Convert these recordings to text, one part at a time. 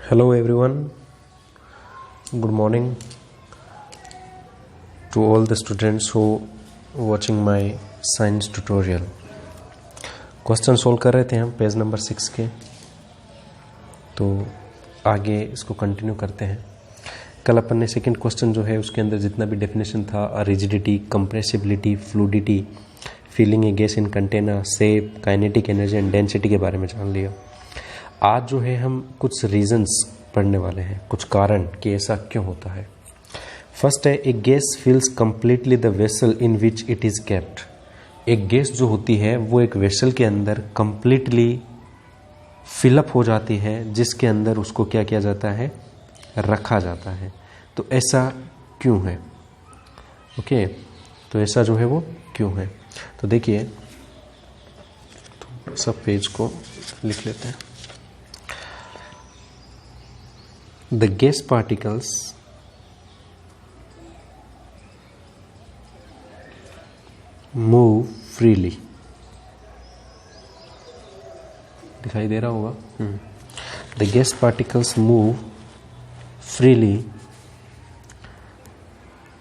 Hello everyone, good morning to all the students who watching my science tutorial. Question solve कर रहे थे हम page number 6 के, तो आगे इसको कंटिन्यू करते हैं। कल अपन ने सेकंड क्वेश्चन जो है उसके अंदर जितना भी डेफिनेशन था, rigidity, compressibility, fluidity, feeling A gas in container, shape, kinetic energy and density के बारे में जान लिया। आज जो है हम कुछ रीजंस पढ़ने वाले हैं, कुछ कारण कि ऐसा क्यों होता है। फर्स्ट है, a gas fills completely the vessel in which it is kept. एक गैस जो होती है वो एक वेसल के अंदर कंप्लीटली फिलअप हो जाती है, जिसके अंदर उसको क्या किया जाता है, रखा जाता है। तो ऐसा क्यों है? ओके, तो ऐसा जो है वो क्यों है, तो देखिए, तो सब पेज को लिख लेते हैं। The gas particles move freely। दिखाई दे रहा होगा। The gas particles move freely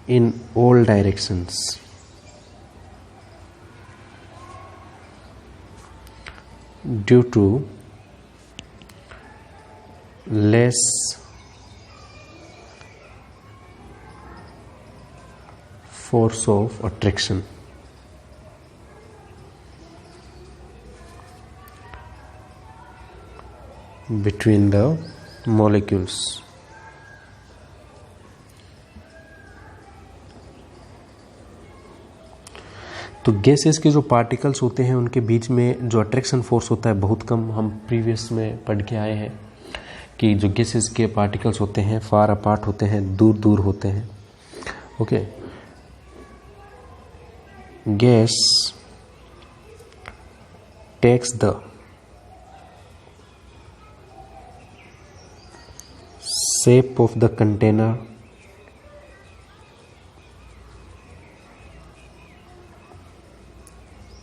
in all directions due to less force of attraction। Between the molecules। तो गैसेस के जो पार्टिकल्स होते हैं उनके बीच में जो अट्रैक्शन फोर्स होता है बहुत कम। हम प्रीवियस में पढ़ के आए हैं कि जो गैसेस के पार्टिकल्स होते हैं फार अपार्ट होते हैं, दूर दूर होते हैं। Okay, gas takes the shape of the container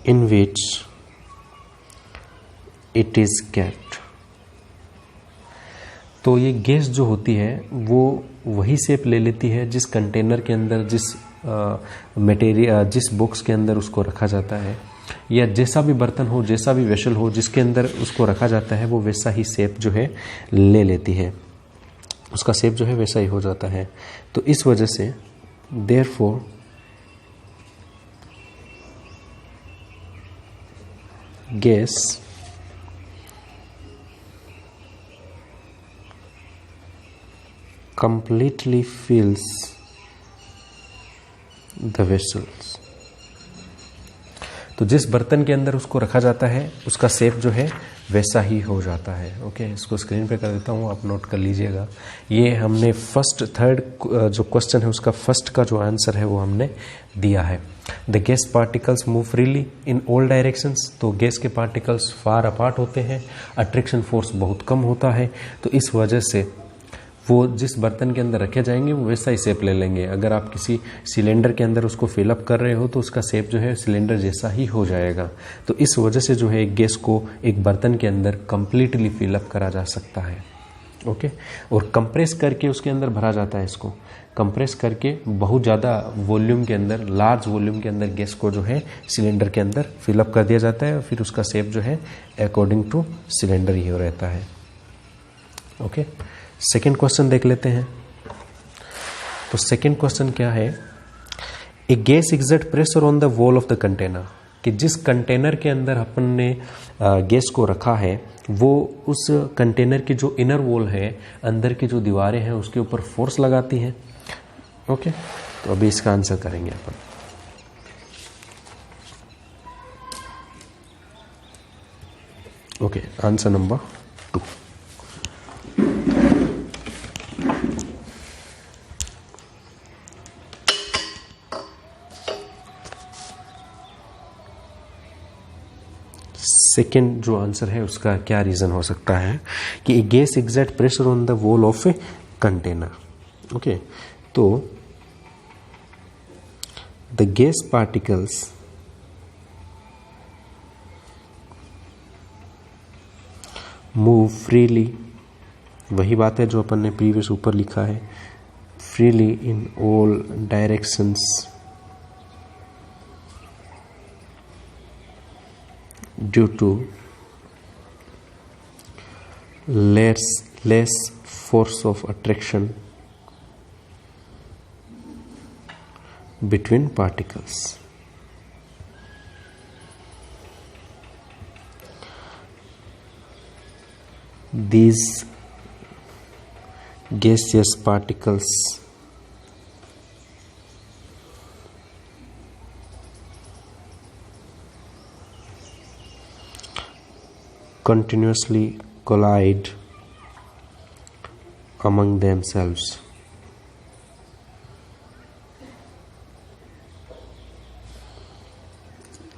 in which it is kept। तो ये गैस जो होती है वो वही शेप ले लेती है जिस कंटेनर के अंदर, जिस मटेरियल, जिस बॉक्स के अंदर उसको रखा जाता है, या जैसा भी बर्तन हो, जैसा भी वेसल हो जिसके अंदर उसको रखा जाता है, वो वैसा ही शेप जो है ले लेती है, उसका शेप जो है वैसा ही हो जाता है। तो इस वजह से therefore gas completely fills the vessels। तो जिस बर्तन के अंदर उसको रखा जाता है उसका शेप जो है वैसा ही हो जाता है। ओके, इसको स्क्रीन पे कर देता हूँ, आप नोट कर लीजिएगा। ये हमने थर्ड जो क्वेश्चन है उसका फर्स्ट का जो आंसर है वो हमने दिया है। The gas particles move freely in all directions. तो गैस के पार्टिकल्स फार अपार्ट होते हैं, अट्रैक्शन फोर्स बहुत कम होता है, तो इस वजह से वो जिस बर्तन के अंदर रखे जाएंगे वो वैसा ही शेप ले लेंगे। अगर आप किसी सिलेंडर के अंदर उसको फिलअप कर रहे हो तो उसका शेप जो है सिलेंडर जैसा ही हो जाएगा। तो इस वजह से जो है एक गैस को एक बर्तन के अंदर कंप्लीटली फिलअप करा जा सकता है। ओके, और कंप्रेस करके उसके अंदर भरा जाता है। इसको कंप्रेस करके बहुत ज़्यादा वॉल्यूम के अंदर, लार्ज वॉल्यूम के अंदर गैस को जो है सिलेंडर के अंदर फिलअप कर दिया जाता है, और फिर उसका शेप जो है अकॉर्डिंग टू सिलेंडर ही रहता है। ओके, सेकेंड क्वेश्चन देख लेते हैं। तो सेकेंड क्वेश्चन क्या है, a gas exert pressure on the wall of the container. कि जिस कंटेनर के अंदर अपन ने गैस को रखा है वो उस कंटेनर की जो इनर वॉल है, अंदर की जो दीवारें हैं, उसके ऊपर फोर्स लगाती हैं। ओके, तो अभी इसका आंसर करेंगे अपन। Okay, answer number 2। सेकेंड जो आंसर है उसका क्या रीजन हो सकता है कि a gas exert pressure on the wall of a container. Okay, तो the gas particles move freely वही बात है जो अपन ने प्रीवियस ऊपर लिखा है, freely in all directions due to less force of attraction between particles. These gaseous particles continuously collide among themselves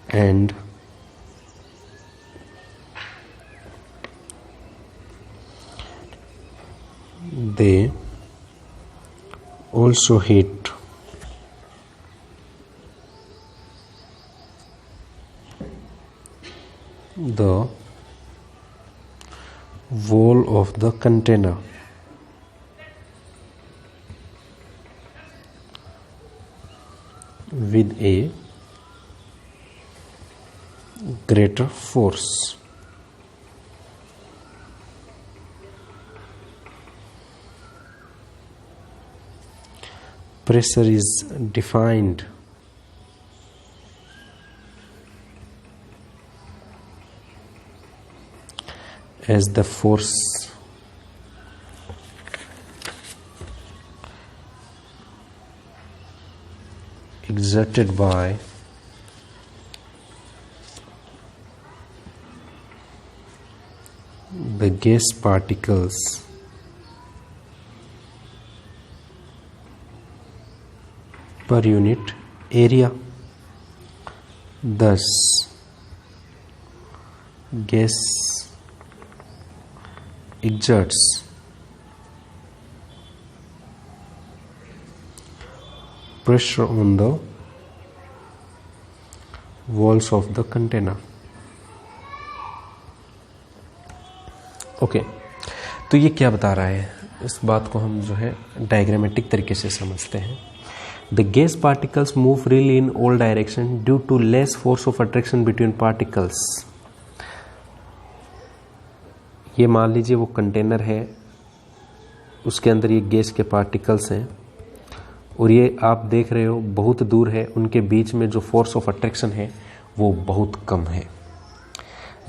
and they also hit the wall of the container with a greater force. Pressure is defined as the force exerted by the gas particles per unit area. Thus, gas exerts pressure on the walls of the container. Okay तो ये क्या बता रहा है, इस बात को हम जो है डायग्रामेटिक तरीके से समझते हैं. The gas particles move freely in all direction due to less force of attraction between particles. ये मान लीजिए वो कंटेनर है, उसके अंदर ये गैस के पार्टिकल्स हैं और ये आप देख रहे हो बहुत दूर है, उनके बीच में जो फोर्स ऑफ अट्रैक्शन है वो बहुत कम है.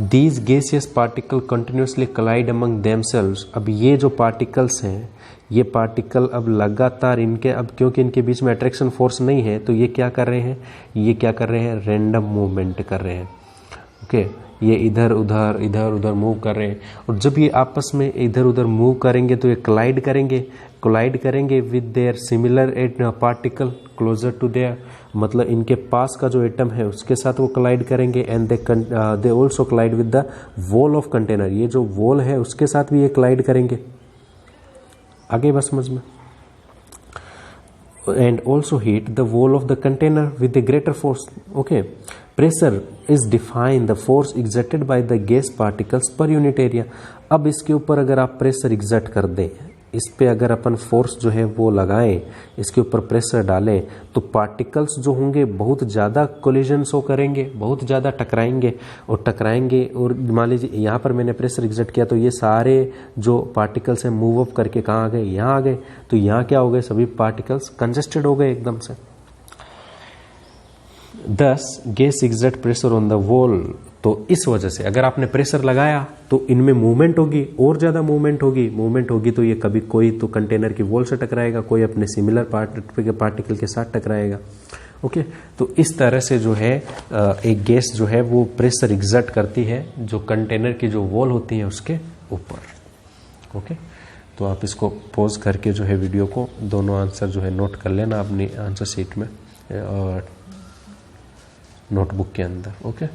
These gaseous particle continuously collide among themselves. अब ये जो पार्टिकल्स हैं, ये पार्टिकल अब लगातार इनके, अब क्योंकि इनके बीच में अट्रैक्शन फोर्स नहीं है तो ये क्या कर रहे हैं, ये क्या कर रहे हैं, रैंडम मूवमेंट कर रहे हैं. ओके ये इधर उधर मूव कर रहे हैं और जब ये आपस में इधर उधर मूव करेंगे तो ये कोलाइड करेंगे with their similar particle closer to their, मतलब इनके पास का जो एटम है उसके साथ वो कोलाइड करेंगे. And they also collide with the wall of container, ये जो वॉल है उसके साथ भी ये कोलाइड करेंगे. आगे बस समझ में. And also heat the wall of the container with the greater force. Okay pressure is define the force exerted by the gas particles per unit area. अब इसके ऊपर अगर आप प्रेशर एग्जर्ट कर दें, इस पे अगर अपन फोर्स जो है वो लगाएं, इसके ऊपर प्रेशर डालें, तो पार्टिकल्स जो होंगे बहुत ज़्यादा कोलिजन शो करेंगे, बहुत ज़्यादा टकराएंगे और मान लीजिए यहाँ पर मैंने प्रेशर एग्जर्ट किया तो ये सारे जो पार्टिकल्स हैं मूव अप करके कहाँ आ गए, यहाँ आ गए. तो यहाँ क्या हो गए, सभी पार्टिकल्स कंजेस्टेड हो गए एकदम से. Thus, gas exert pressure on the wall. तो इस वजह से अगर आपने प्रेशर लगाया तो इनमें मूवमेंट होगी, और ज्यादा मूवमेंट होगी तो ये कभी कोई तो कंटेनर की वॉल से टकराएगा, कोई अपने सिमिलर पार्टिकल के साथ टकराएगा. ओके तो इस तरह से जो है एक गैस जो है वो प्रेशर एग्जर्ट करती है जो कंटेनर की जो वॉल होती है उसके ऊपर. ओके तो आप इसको पॉज करके जो है वीडियो को दोनों आंसर जो है नोट कर लेना अपनी आंसर शीट में और नोटबुक के अंदर. ओके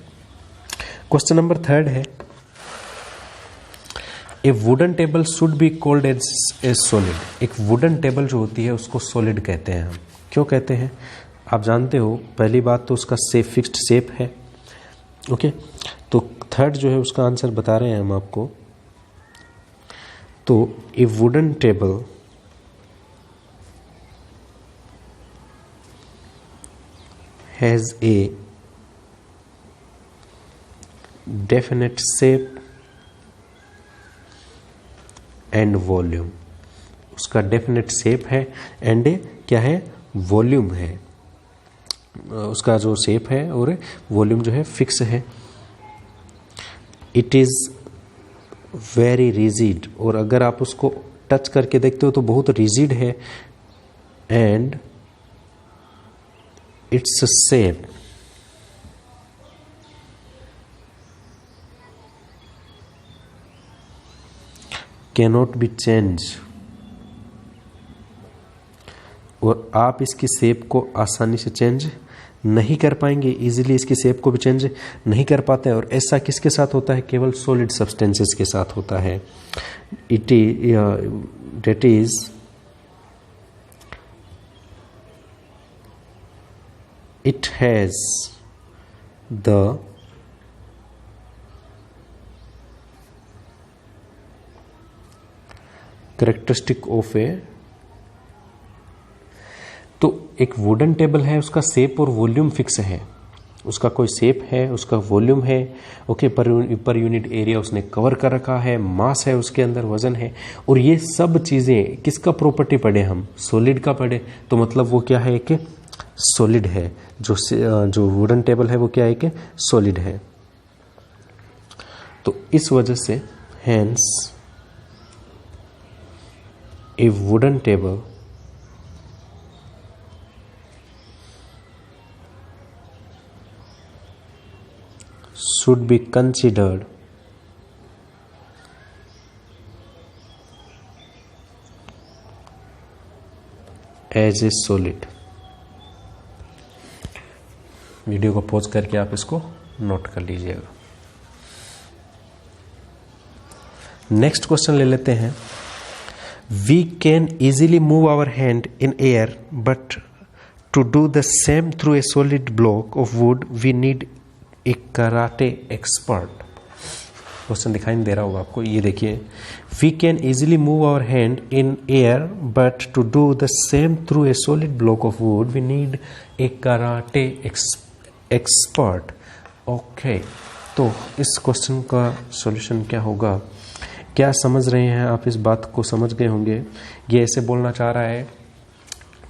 क्वेश्चन नंबर 3 है, a wooden table should be called as solid. एक वुडन टेबल जो होती है उसको सॉलिड कहते हैं. हम क्यों कहते हैं आप जानते हो. पहली बात तो उसका फिक्स्ड शेप है. ओके तो 3rd जो है उसका आंसर बता रहे हैं हम आपको. तो ए wooden table has a definite shape and volume. उसका डेफिनेट शेप है एंड क्या है, वॉल्यूम है। उसका जो शेप है और वॉल्यूम जो है फिक्स है। इट इज वेरी रिजिड, और अगर आप उसको टच करके देखते हो तो बहुत रिजिड है। And its shape cannot be change, और आप इसकी शेप को आसानी से चेंज नहीं कर पाएंगे, इजीली इसकी शेप को भी चेंज नहीं कर पाते हैं। और ऐसा किसके साथ होता है, केवल सॉलिड सब्सटेंसेस के साथ होता है। That is it has the characteristic of a, तो एक वुडन टेबल है, उसका शेप और वॉल्यूम फिक्स है। उसका कोई शेप है, उसका वॉल्यूम है, ओके, पर यूनिट एरिया उसने कवर कर रखा है, मास है उसके अंदर, वजन है। और ये सब चीजें किसका प्रॉपर्टी पढ़े हम, सॉलिड का पढ़े, तो मतलब वो क्या है, एक सॉलिड है। जो वुडन टेबल है वो क्या है, एक सॉलिड है। तो इस वजह से hence A wooden table should be considered as a solid। Video को पॉज करके आप इसको नोट कर लीजिएगा। नेक्स्ट क्वेश्चन ले लेते हैं। We can easily move our hand in air, but to do the same through a solid block of wood we need a karate expert. Question दिखाई नहीं दे रहा होगा आपको, ये देखिए। We can easily move our hand in air, but to do the same through a solid block of wood we need a karate expert. Okay, तो इस क्वेश्चन का सॉल्यूशन क्या होगा, क्या समझ रहे हैं आप, इस बात को समझ गए होंगे। ये ऐसे बोलना चाह रहा है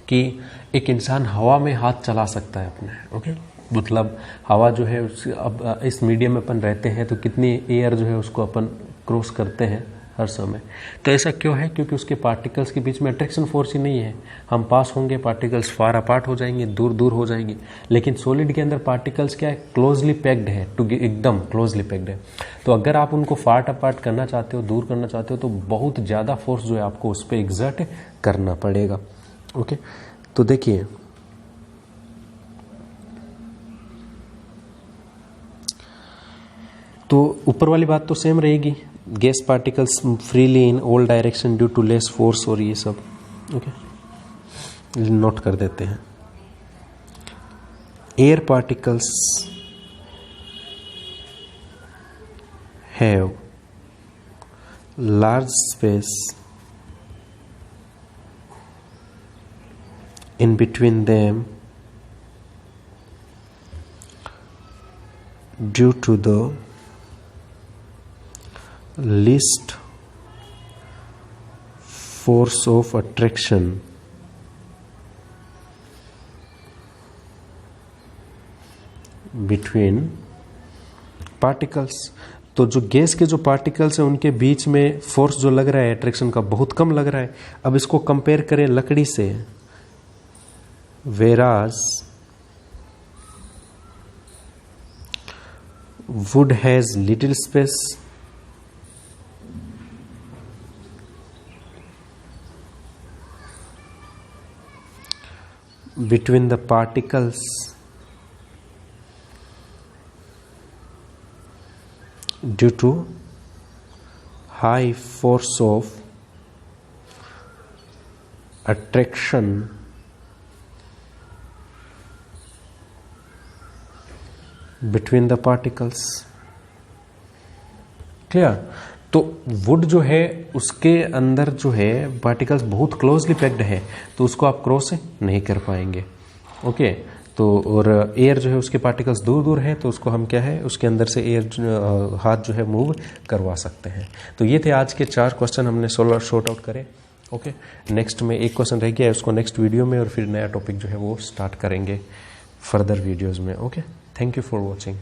कि एक इंसान हवा में हाथ चला सकता है अपने, ओके, मतलब हवा जो है अब इस मीडियम में अपन रहते हैं तो कितनी एयर जो है उसको अपन क्रॉस करते हैं हर समय। तो ऐसा क्यों है, क्योंकि उसके पार्टिकल्स के बीच में अट्रैक्शन फोर्स ही नहीं है। हम पास होंगे, पार्टिकल्स फार अपार्ट हो जाएंगे, दूर दूर हो जाएंगे। लेकिन सॉलिड के अंदर पार्टिकल्स क्या है, क्लोजली पैक्ड है, एकदम क्लोजली पैक्ड है। तो अगर आप उनको फार अपार्ट करना चाहते हो, दूर करना चाहते हो, तो बहुत ज़्यादा फोर्स जो है आपको उस पर एग्जर्ट करना पड़ेगा। ओके, तो देखिए तो ऊपर वाली बात तो सेम रहेगी, gas particles freely in all direction due to less force और ये सब। ओके, नोट कर देते हैं। Air particles have large space in between them due to the least force of attraction between particles। तो जो गैस के जो पार्टिकल्स हैं उनके बीच में फोर्स जो लग रहा है अट्रैक्शन का बहुत कम लग रहा है। अब इसको कंपेयर करें लकड़ी से, whereas wood has little space between the particles due to high force of attraction between the particles। Clear? तो वुड जो है उसके अंदर जो है पार्टिकल्स बहुत क्लोजली पैक्ड है, तो उसको आप क्रॉस नहीं कर पाएंगे। ओके, तो और एयर जो है उसके पार्टिकल्स दूर दूर है, तो उसको हम क्या है उसके अंदर से एयर हाथ जो है मूव करवा सकते हैं। तो ये थे आज के 4 क्वेश्चन हमने शॉर्ट आउट करे। ओके, नेक्स्ट में एक क्वेश्चन रह गया है, उसको नेक्स्ट वीडियो में और फिर नया टॉपिक जो है वो स्टार्ट करेंगे फर्दर वीडियोज़ में। Okay, thank you for watching.